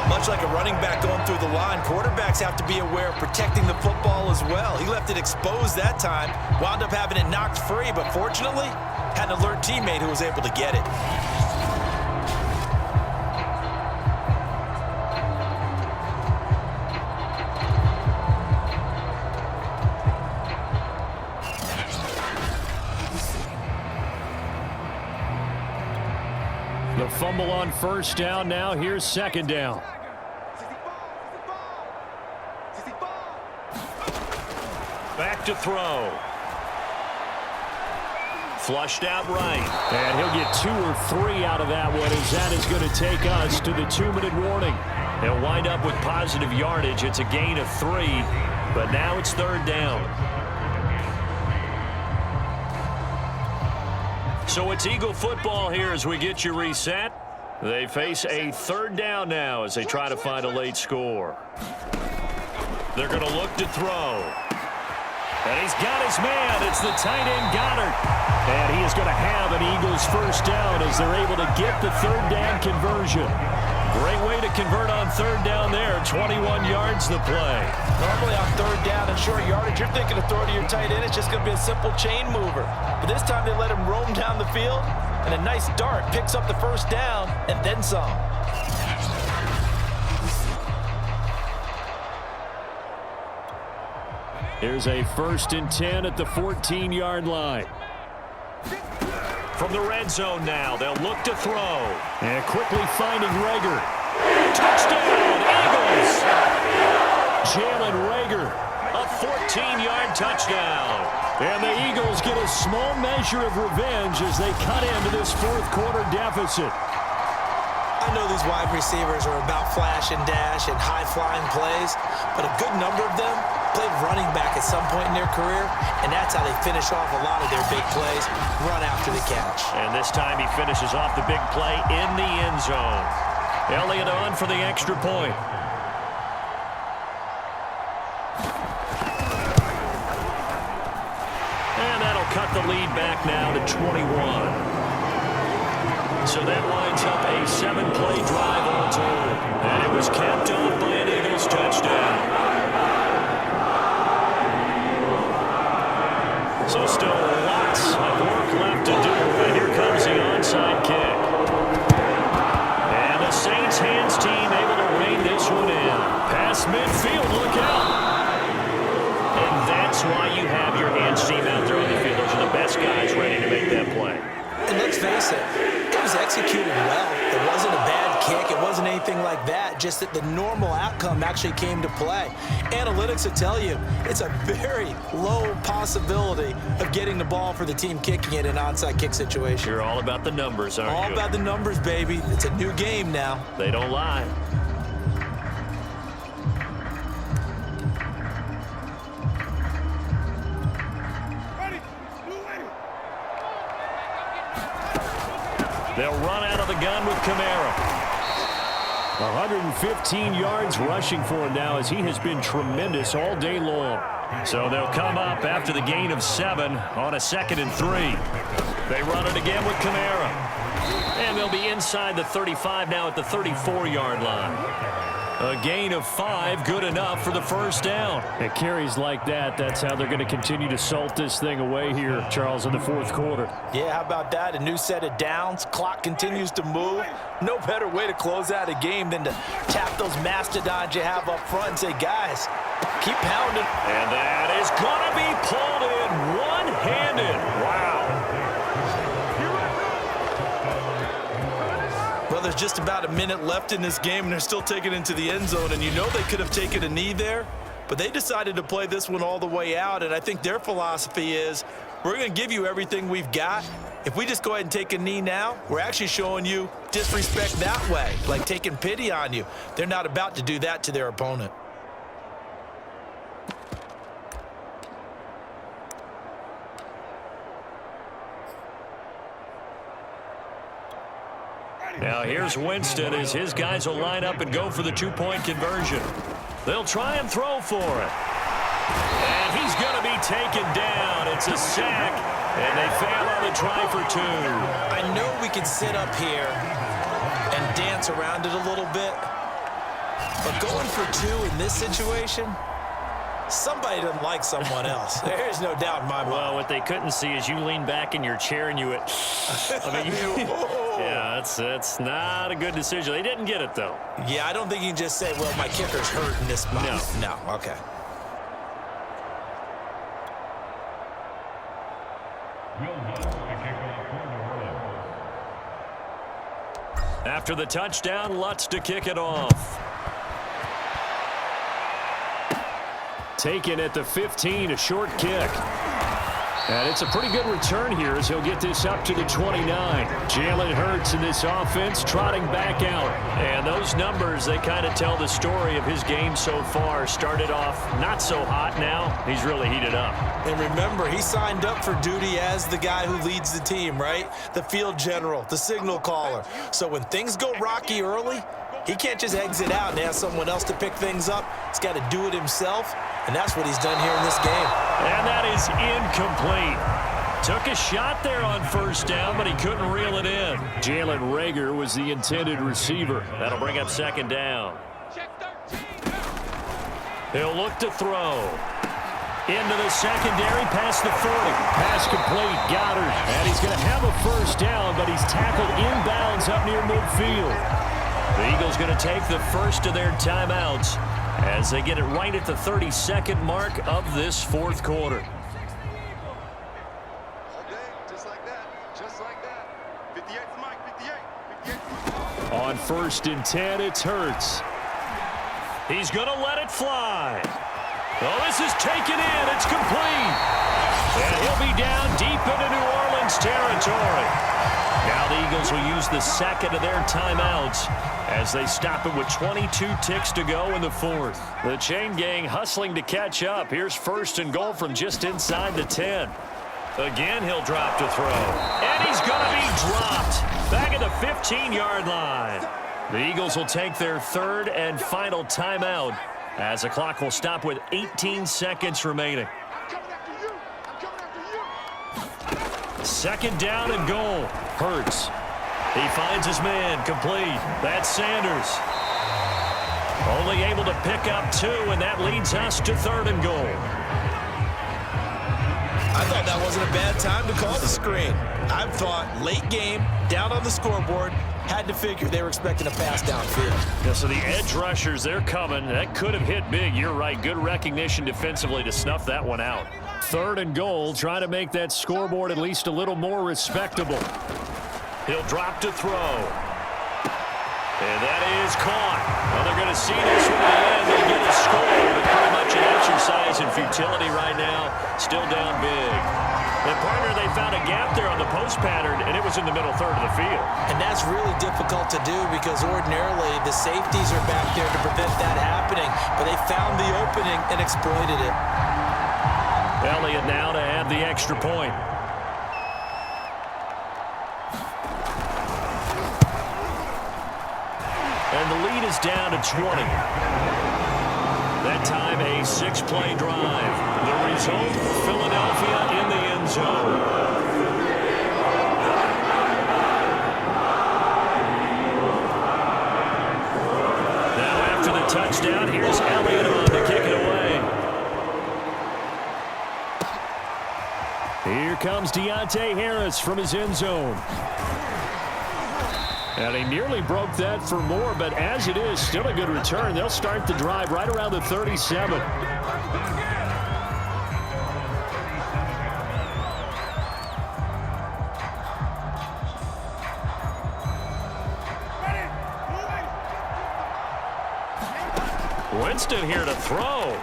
Speaker 4: Much like a running back going through the line, quarterbacks have to be aware of protecting the football as well. He left it exposed that time, wound up having it knocked free, but fortunately, had an alert teammate who was able to get it.
Speaker 2: The fumble on 1st down. Now here's 2nd down. Back to throw. Flushed out right. And he'll get 2 or 3 out of that one, as that is going to take us to the 2-minute warning. They'll wind up with positive yardage. It's a gain of 3, but now it's 3rd down. So it's Eagle football here as we get you reset. They face a 3rd down now as they try to find a late score. They're going to look to throw. And he's got his man. It's the tight end, Goddard. And he is going to have an Eagles first down as they're able to get the third down conversion. Great way to convert on third down there. 21 yards the play.
Speaker 3: Normally on third down and short yardage, you're thinking of throwing to your tight end. It's just going to be a simple chain mover. But this time they let him roam down the field, and a nice dart picks up the first down and then some.
Speaker 2: Here's a 1st and 10 at the 14-yard line. From the red zone now, they'll look to throw. And quickly finding Rager. Touchdown, Eagles! Jalen Rager, a 14-yard touchdown. And the Eagles get a small measure of revenge as they cut into this fourth-quarter deficit.
Speaker 4: I know these wide receivers are about flash and dash and high-flying plays, but a good number of them played running back at some point in their career, and that's how they finish off a lot of their big plays, run after the catch.
Speaker 2: And this time he finishes off the big play in the end zone. Elliott on for the extra point. And that'll cut the lead back now to 21. So that winds up a 7-play drive all told. And it was capped off by an Eagles touchdown. So still lots of work left to do. And here comes the onside kick. And the Saints hands team able to rein this one in. Past midfield, look out. And that's why you have your hands team out there on the field. Those are the best guys ready to make that play.
Speaker 4: And let's face it, it was executed well. It wasn't a bad kick. It wasn't anything like that. Just that the normal outcome actually came to play. Analytics will tell you it's a very low possibility of getting the ball for the team kicking it in an onside kick situation.
Speaker 2: You're all about the numbers, aren't you?
Speaker 4: All about the numbers, baby. It's a new game now.
Speaker 2: They don't lie. They'll run out of the gun with Kamara. 115 yards rushing for him now as he has been tremendous all day long. So they'll come up after the gain of 7 on a 2nd and 3. They run it again with Kamara. And they'll be inside the 35 now at the 34-yard line. A gain of 5, good enough for the first down. It carries like that. That's how they're going to continue to salt this thing away here, Charles, in the fourth quarter.
Speaker 3: Yeah, how about that? A new set of downs. Clock continues to move. No better way to close out a game than to tap those mastodons you have up front and say, guys, keep pounding.
Speaker 2: And that is going to be pulled in one-handed. Wow.
Speaker 4: Well, there's just about a minute left in this game, and they're still taking it into the end zone. And you know they could have taken a knee there, but they decided to play this one all the way out. And I think their philosophy is, we're going to give you everything we've got. If we just go ahead and take a knee now, we're actually showing you disrespect that way, like taking pity on you. They're not about to do that to their opponent.
Speaker 2: Now here's Winston as his guys will line up and go for the 2-point conversion. They'll try and throw for it. And he's going to be taken down. It's a sack, and they fail on the try for 2.
Speaker 4: I know we can sit up here and dance around it a little bit, but going for 2 in this situation, somebody doesn't like someone else. There's no doubt in my mind.
Speaker 2: Well, what they couldn't see is you lean back in your chair and you went, yeah, that's not a good decision. They didn't get it, though.
Speaker 4: Yeah, I don't think you can just say, well, my kicker's hurt in this spot. No, okay.
Speaker 2: After the touchdown, Lutz to kick it off. Taken at the 15, a short kick. And it's a pretty good return here as he'll get this up to the 29. Jalen Hurts in this offense trotting back out. And those numbers, they kind of tell the story of his game so far. Started off not so hot now. He's really heated up.
Speaker 4: And remember, he signed up for duty as the guy who leads the team, right? The field general, the signal caller. So when things go rocky early, he can't just exit out and ask someone else to pick things up. He's got to do it himself, and that's what he's done here in this game.
Speaker 2: And that is incomplete. Took a shot there on first down, but he couldn't reel it in. Jalen Reagor was the intended receiver. That'll bring up second down. He'll look to throw. Into the secondary, past the 40. Pass complete, Goddard. And he's going to have a first down, but he's tackled inbounds up near midfield. The Eagles going to take the first of their timeouts as they get it right at the 32nd mark of this fourth quarter. On 1st and 10, it's Hurts. He's going to let it fly. Oh, this is taken in. It's complete. And he'll be down deep into New Orleans territory. Now the Eagles will use the second of their timeouts as they stop it with 22 ticks to go in the fourth. The chain gang hustling to catch up. Here's 1st and goal from just inside the 10. Again, he'll drop to throw. And he's going to be dropped back at the 15-yard line. The Eagles will take their third and final timeout as the clock will stop with 18 seconds remaining. Second down and goal. Hurts. He finds his man. Complete. That's Sanders. Only able to pick up 2, and that leads us to 3rd and goal.
Speaker 4: I thought that wasn't a bad time to call the screen. I thought late game, down on the scoreboard, had to figure they were expecting a pass downfield.
Speaker 2: Yeah, so the edge rushers, they're coming. That could have hit big. You're right. Good recognition defensively to snuff that one out. 3rd and goal, trying to make that scoreboard at least a little more respectable. He'll drop to throw. And that is caught. Well, they're going to see this one at the end. They get a score, but pretty much an exercise in futility right now. Still down big. And partner, they found a gap there on the post pattern, and it was in the middle third of the field.
Speaker 3: And that's really difficult to do because ordinarily the safeties are back there to prevent that happening. But they found the opening and exploited it.
Speaker 2: Elliott now to add the extra point. And the lead is down to 20. That time a 6-play drive. The result, Philadelphia in the end zone. Now after the touchdown, here's Elliott on to kick it away. Here comes Deontay Harris from his end zone. And he nearly broke that for more, but as it is, still a good return. They'll start the drive right around the 37. Winston here to throw.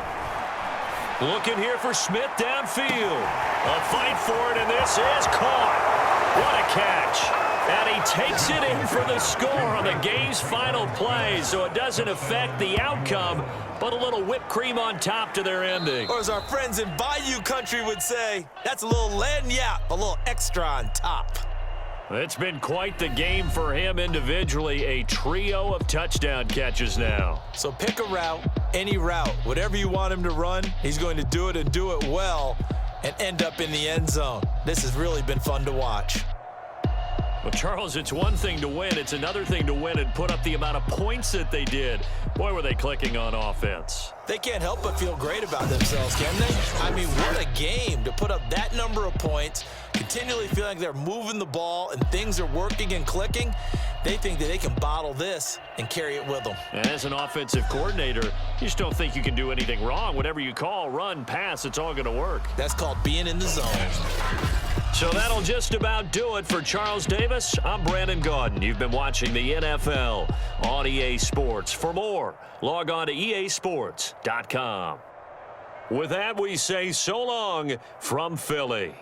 Speaker 2: Looking here for Smith downfield. A fight for it, and this is caught. What a catch. And he takes it in for the score on the game's final play, so it doesn't affect the outcome, but a little whipped cream on top to their ending.
Speaker 4: Or as our friends in Bayou Country would say, that's a little lagniappe, a little extra on top.
Speaker 2: It's been quite the game for him individually, a trio of touchdown catches now.
Speaker 4: So pick a route, any route, whatever you want him to run, he's going to do it and do it well and end up in the end zone. This has really been fun to watch.
Speaker 2: Well, Charles, it's one thing to win. It's another thing to win and put up the amount of points that they did. Boy, were they clicking on offense.
Speaker 3: They can't help but feel great about themselves, can they? I mean, what a game to put up that number of points, continually feeling like they're moving the ball and things are working and clicking. They think that they can bottle this and carry it with them.
Speaker 2: And as an offensive coordinator, you just don't think you can do anything wrong. Whatever you call, run, pass, it's all going to work.
Speaker 3: That's called being in the zone.
Speaker 2: So that'll just about do it for Charles Davis. I'm Brandon Gaudin. You've been watching the NFL on EA Sports. For more, log on to easports.com. With that, we say so long from Philly.